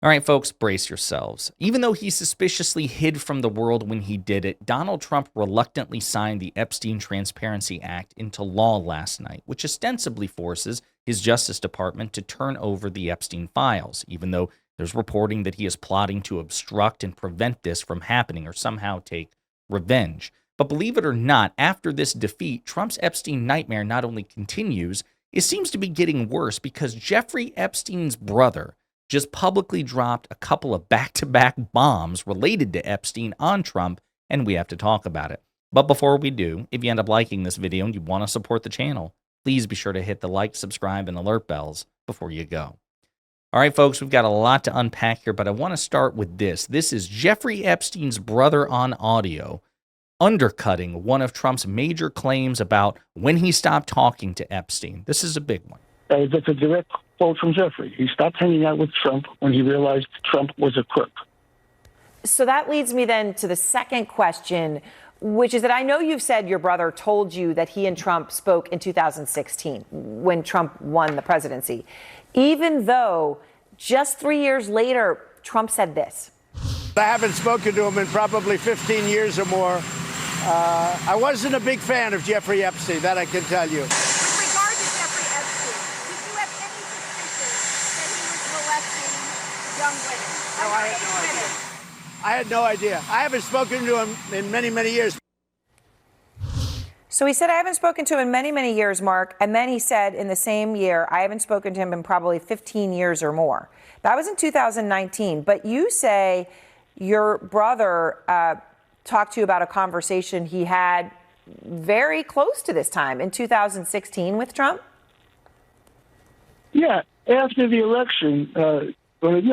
All right, folks, brace yourselves. Even though he suspiciously hid from the world when he did it, Donald Trump reluctantly signed the Epstein Transparency Act into law last night, which ostensibly forces his Justice Department to turn over the Epstein files, even though there's reporting that he is plotting to obstruct and prevent this from happening or somehow take revenge. But believe it or not, after this defeat, Trump's Epstein nightmare not only continues, it seems to be getting worse because Jeffrey Epstein's brother just publicly dropped a couple of back-to-back bombs related to Epstein on Trump, and we have to talk about it. But before we do, if you end up liking this video and you want to support the channel, please be sure to hit the like, subscribe, and alert bells before you go. All right, folks, we've got a lot to unpack here, but I want to start with this. This is Jeffrey Epstein's brother on audio undercutting one of Trump's major claims about when he stopped talking to Epstein. This is a big one. That's a direct quote from Jeffrey. He stopped hanging out with Trump when he realized Trump was a crook. So that leads me then to the second question, which is that I know you've said your brother told you that he and Trump spoke in 2016 when Trump won the presidency, even though just 3 years later, Trump said this. I haven't spoken to him in probably 15 years or more. I wasn't a big fan of Jeffrey Epstein, that I can tell you. Young women. No, I had no idea. I haven't spoken to him in many, many years. So he said, I haven't spoken to him in many, many years, Mark. And then he said in the same year, I haven't spoken to him in probably 15 years or more. That was in 2019. But you say your brother talked to you about a conversation he had very close to this time in 2016 with Trump? Yeah, after the election, I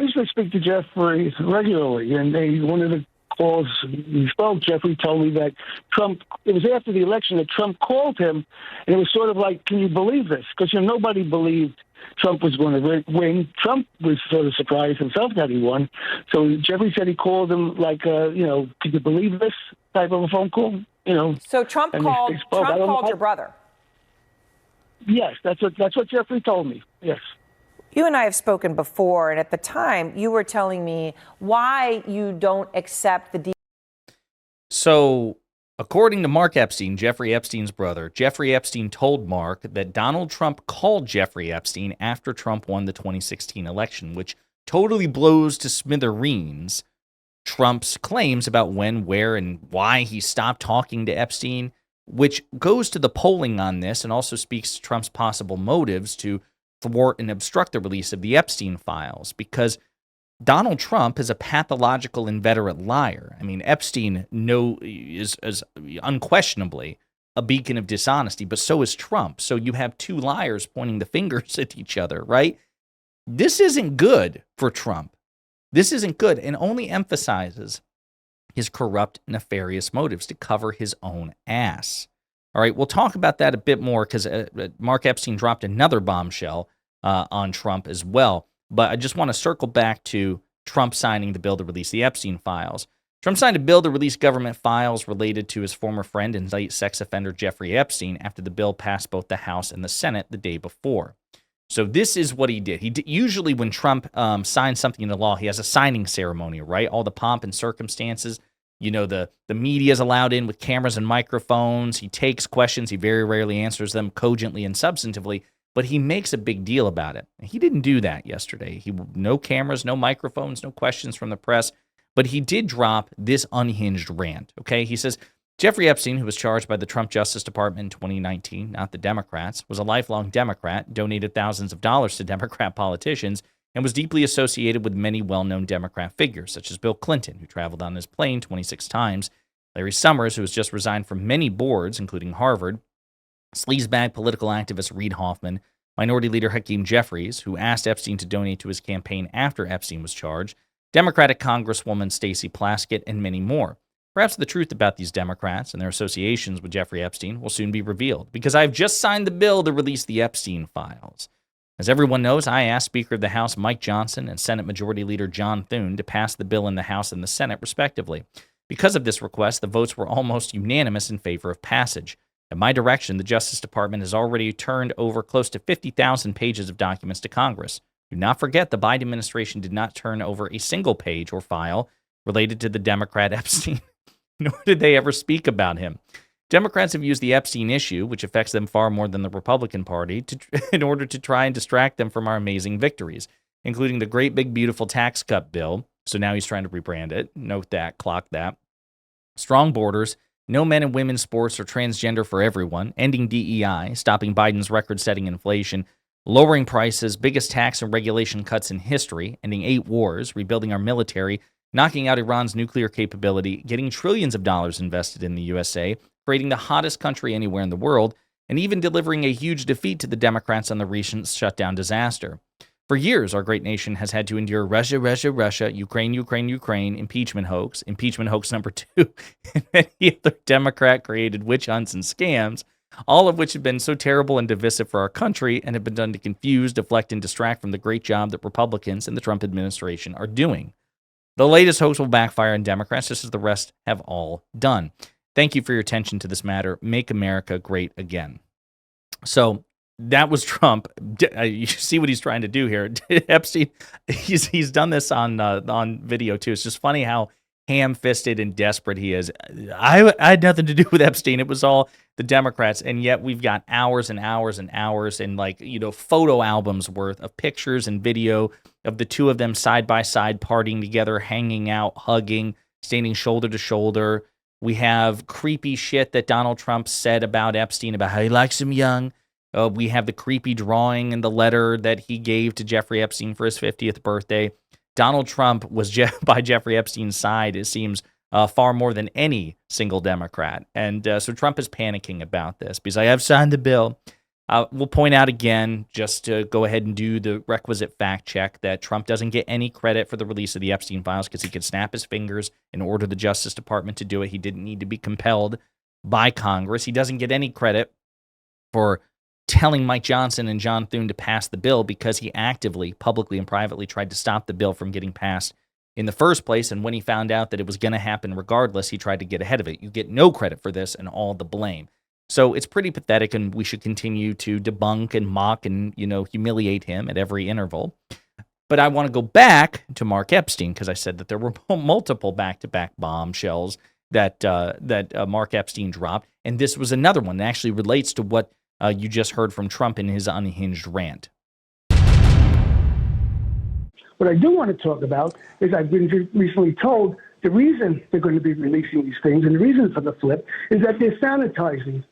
used to speak to Jeffrey regularly, and one of the calls we spoke, Jeffrey told me that Trump, it was after the election that Trump called him, and it was sort of like, can you believe this? Because nobody believed Trump was going to win. Trump was sort of surprised himself that he won. So Jeffrey said he called him like, could you believe this type of a phone call? So Trump called your brother? Yes, that's what Jeffrey told me, yes. You and I have spoken before, and at the time, you were telling me why you don't accept the deal. So, according to Mark Epstein, Jeffrey Epstein's brother, Jeffrey Epstein told Mark that Donald Trump called Jeffrey Epstein after Trump won the 2016 election, which totally blows to smithereens Trump's claims about when, where, and why he stopped talking to Epstein, which goes to the polling on this and also speaks to Trump's possible motives to thwart and obstruct the release of the Epstein files, because Donald Trump is a pathological inveterate liar. I mean, Epstein is unquestionably a beacon of dishonesty, but so is Trump. So you have two liars pointing the fingers at each other, right? This isn't good for Trump. This isn't good, and only emphasizes his corrupt, nefarious motives to cover his own ass. All right, we'll talk about that a bit more because Mark Epstein dropped another bombshell on Trump as well. But I just want to circle back to Trump signing the bill to release the Epstein files. Trump signed a bill to release government files related to his former friend and late sex offender Jeffrey Epstein after the bill passed both the House and the Senate the day before. So this is what he did. Usually when Trump signs something into law, he has a signing ceremony, right? All the pomp and circumstances. The media is allowed in with cameras and microphones. He takes questions. He very rarely answers them cogently and substantively, but he makes a big deal about it. He didn't do that yesterday. No cameras, no microphones, no questions from the press, but he did drop this unhinged rant, okay? He says, Jeffrey Epstein, who was charged by the Trump Justice Department in 2019, not the Democrats, was a lifelong Democrat, donated thousands of dollars to Democrat politicians, and was deeply associated with many well-known Democrat figures, such as Bill Clinton, who traveled on his plane 26 times, Larry Summers, who has just resigned from many boards, including Harvard, sleazebag political activist Reid Hoffman, Minority Leader Hakeem Jeffries, who asked Epstein to donate to his campaign after Epstein was charged, Democratic Congresswoman Stacey Plaskett, and many more. Perhaps the truth about these Democrats and their associations with Jeffrey Epstein will soon be revealed, because I've just signed the bill to release the Epstein files. As everyone knows, I asked Speaker of the House Mike Johnson and Senate Majority Leader John Thune to pass the bill in the House and the Senate, respectively. Because of this request, the votes were almost unanimous in favor of passage. At my direction, the Justice Department has already turned over close to 50,000 pages of documents to Congress. Do not forget the Biden administration did not turn over a single page or file related to the Democrat Epstein, nor did they ever speak about him. Democrats have used the Epstein issue, which affects them far more than the Republican Party, in order to try and distract them from our amazing victories, including the great big beautiful tax cut bill. So now he's trying to rebrand it. Note that, clock that. Strong borders, no men and women's sports or transgender for everyone, ending DEI, stopping Biden's record-setting inflation, lowering prices, biggest tax and regulation cuts in history, ending 8 wars, rebuilding our military, knocking out Iran's nuclear capability, getting trillions of dollars invested in the USA, creating the hottest country anywhere in the world, and even delivering a huge defeat to the Democrats on the recent shutdown disaster. For years, our great nation has had to endure Russia, Russia, Russia, Ukraine, Ukraine, Ukraine, impeachment hoax number 2, and many other Democrat-created witch hunts and scams, all of which have been so terrible and divisive for our country and have been done to confuse, deflect, and distract from the great job that Republicans and the Trump administration are doing. The latest hoax will backfire on Democrats, just as the rest have all done. Thank you for your attention to this matter. Make America great again. So that was Trump. You see what he's trying to do here. Epstein, he's done this on video too. It's just funny how ham-fisted and desperate he is. I had nothing to do with Epstein. It was all the Democrats, and yet we've got hours and hours and hours and photo albums worth of pictures and video of the two of them side by side partying together, hanging out, hugging, standing shoulder to shoulder. We have creepy shit that Donald Trump said about Epstein, about how he likes him young. We have the creepy drawing and the letter that he gave to Jeffrey Epstein for his 50th birthday. Donald Trump was by Jeffrey Epstein's side, it seems, far more than any single Democrat. And so Trump is panicking about this because I have signed the bill. We'll point out again, just to go ahead and do the requisite fact check, that Trump doesn't get any credit for the release of the Epstein Files because he could snap his fingers and order the Justice Department to do it. He didn't need to be compelled by Congress. He doesn't get any credit for telling Mike Johnson and John Thune to pass the bill because he actively, publicly and privately, tried to stop the bill from getting passed in the first place. And when he found out that it was going to happen regardless, he tried to get ahead of it. You get no credit for this and all the blame. So it's pretty pathetic, and we should continue to debunk and mock and, humiliate him at every interval. But I want to go back to Mark Epstein because I said that there were multiple back-to-back bombshells that Mark Epstein dropped, and this was another one that actually relates to what you just heard from Trump in his unhinged rant. What I do want to talk about is I've been recently told the reason they're going to be releasing these things and the reason for the flip is that they're sanitizing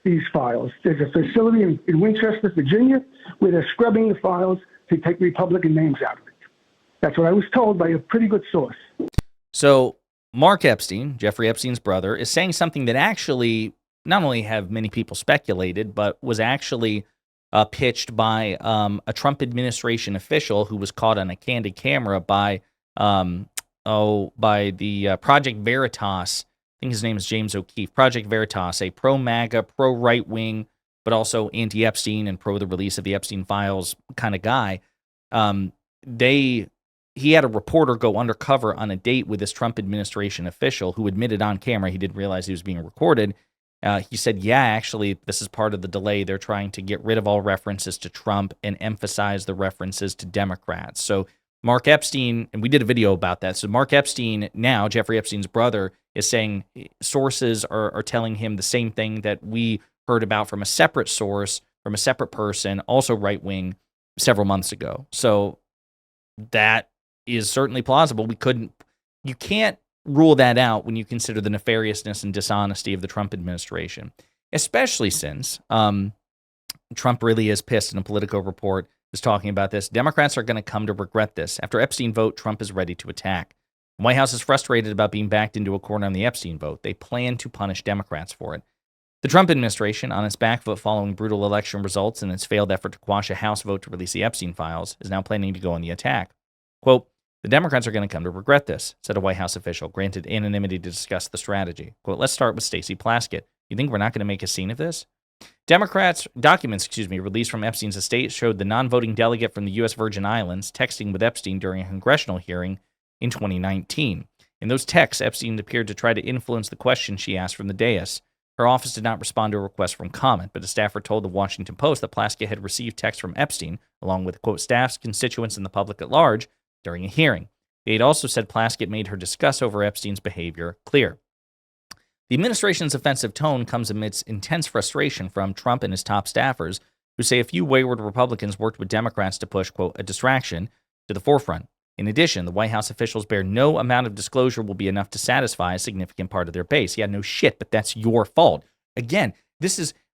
these files. There's a facility in Winchester, Virginia, where they're scrubbing the files to take Republican names out of it. That's what I was told by a pretty good source. So Mark Epstein, Jeffrey Epstein's brother, is saying something that actually not only have many people speculated, but was actually pitched by a Trump administration official who was caught on a candid camera by the Project Veritas. I think his name is James O'Keefe. Project Veritas, a pro-MAGA, pro-right-wing, but also anti-Epstein and pro the release of the Epstein Files kind of guy. He had a reporter go undercover on a date with this Trump administration official who admitted on camera he didn't realize he was being recorded. He said, yeah, actually, this is part of the delay. They're trying to get rid of all references to Trump and emphasize the references to Democrats. So Mark Epstein, and we did a video about that. So Mark Epstein now, Jeffrey Epstein's brother, is saying sources are telling him the same thing that we heard about from a separate source, from a separate person, also right-wing, several months ago. So that is certainly plausible. You can't rule that out when you consider the nefariousness and dishonesty of the Trump administration, especially since Trump really is pissed in a Politico report is talking about this. Democrats are going to come to regret this. After Epstein vote, Trump is ready to attack. The White House is frustrated about being backed into a corner on the Epstein vote. They plan to punish Democrats for it. The Trump administration, on its back foot following brutal election results and its failed effort to quash a House vote to release the Epstein Files, is now planning to go on the attack. Quote, the Democrats are going to come to regret this, said a White House official, granted anonymity to discuss the strategy. Quote, let's start with Stacey Plaskett. You think we're not going to make a scene of this? Documents released from Epstein's estate showed the non-voting delegate from the U.S. Virgin Islands texting with Epstein during a congressional hearing in 2019. In those texts, Epstein appeared to try to influence the questions she asked from the dais. Her office did not respond to a request from comment, but a staffer told the Washington Post that Plaskett had received texts from Epstein, along with, quote, staffs, constituents, and the public at large, during a hearing. The aide also said Plaskett made her disgust over Epstein's behavior clear. The administration's offensive tone comes amidst intense frustration from Trump and his top staffers, who say a few wayward Republicans worked with Democrats to push, quote, a distraction to the forefront. In addition, the White House officials bear no amount of disclosure will be enough to satisfy a significant part of their base. Yeah, no shit, but that's your fault. Again,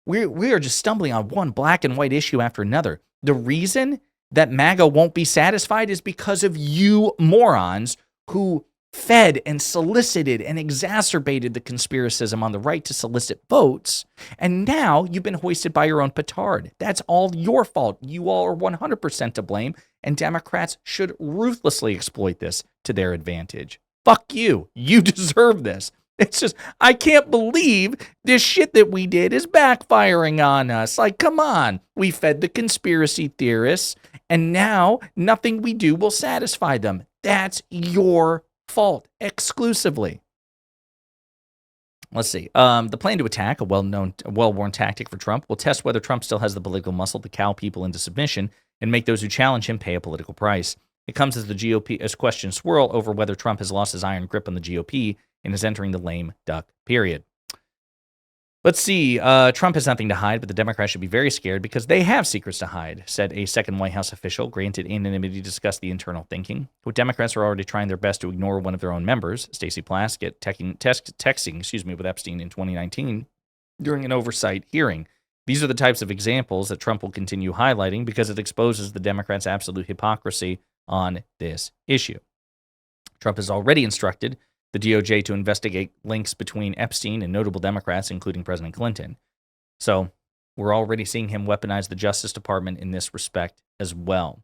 we are just stumbling on one black and white issue after another. The reason that MAGA won't be satisfied is because of you morons who fed and solicited and exacerbated the conspiracism on the right to solicit votes, and now you've been hoisted by your own petard. That's all your fault. You all are 100% to blame, and Democrats should ruthlessly exploit this to their advantage. Fuck you. You deserve this. It's just, I can't believe this shit that we did is backfiring on us. Like, come on. We fed the conspiracy theorists, and now nothing we do will satisfy them. That's your fault exclusively. Let's see. The plan to attack, a well-worn tactic for Trump, will test whether Trump still has the political muscle to cow people into submission and make those who challenge him pay a political price. It comes as questions swirl over whether Trump has lost his iron grip on the GOP and is entering the lame duck period. Let's see. Trump has nothing to hide, but the Democrats should be very scared because they have secrets to hide, said a second White House official, granted anonymity to discuss the internal thinking. But Democrats are already trying their best to ignore one of their own members, Stacey Plaskett, texting with Epstein in 2019 during an oversight hearing. These are the types of examples that Trump will continue highlighting because it exposes the Democrats' absolute hypocrisy on this issue. Trump has already instructed the DOJ to investigate links between Epstein and notable Democrats, including President Clinton. So we're already seeing him weaponize the Justice Department in this respect as well.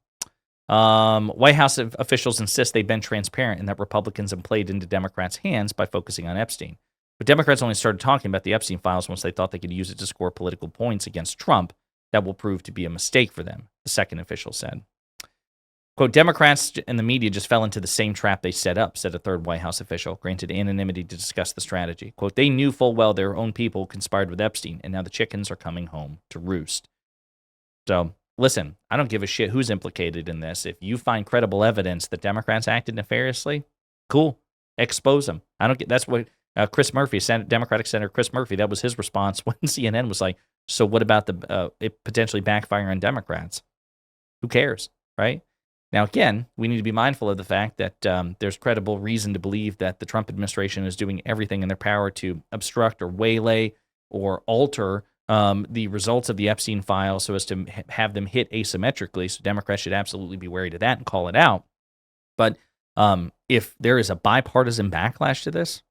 White House officials insist they've been transparent and that Republicans have played into Democrats' hands by focusing on Epstein. But Democrats only started talking about the Epstein Files once they thought they could use it to score political points against Trump. That will prove to be a mistake for them, the second official said. Quote, Democrats and the media just fell into the same trap they set up, said a third White House official, granted anonymity to discuss the strategy. Quote, they knew full well their own people conspired with Epstein, and now the chickens are coming home to roost. So, listen, I don't give a shit who's implicated in this. If you find credible evidence that Democrats acted nefariously, cool, expose them. I don't get, that's what Chris Murphy, Democratic Senator Chris Murphy, that was his response when CNN was like, so what about it potentially backfiring on Democrats? Who cares, right? Now, again, we need to be mindful of the fact that there's credible reason to believe that the Trump administration is doing everything in their power to obstruct or waylay or alter the results of the Epstein Files so as to have them hit asymmetrically. So Democrats should absolutely be wary to that and call it out. But if there is a bipartisan backlash to this,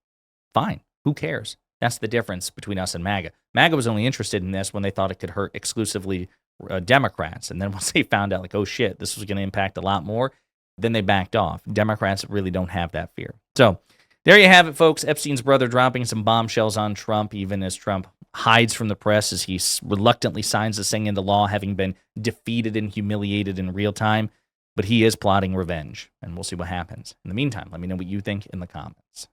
fine. Who cares? That's the difference between us and MAGA. MAGA was only interested in this when they thought it could hurt exclusively Democrats. And then once they found out, like, oh shit, this was going to impact a lot more, then they backed off. Democrats really don't have that fear. So there you have it, folks. Epstein's brother dropping some bombshells on Trump, even as Trump hides from the press as he reluctantly signs this thing into law, having been defeated and humiliated in real time. But he is plotting revenge, and we'll see what happens. In the meantime, let me know what you think in the comments.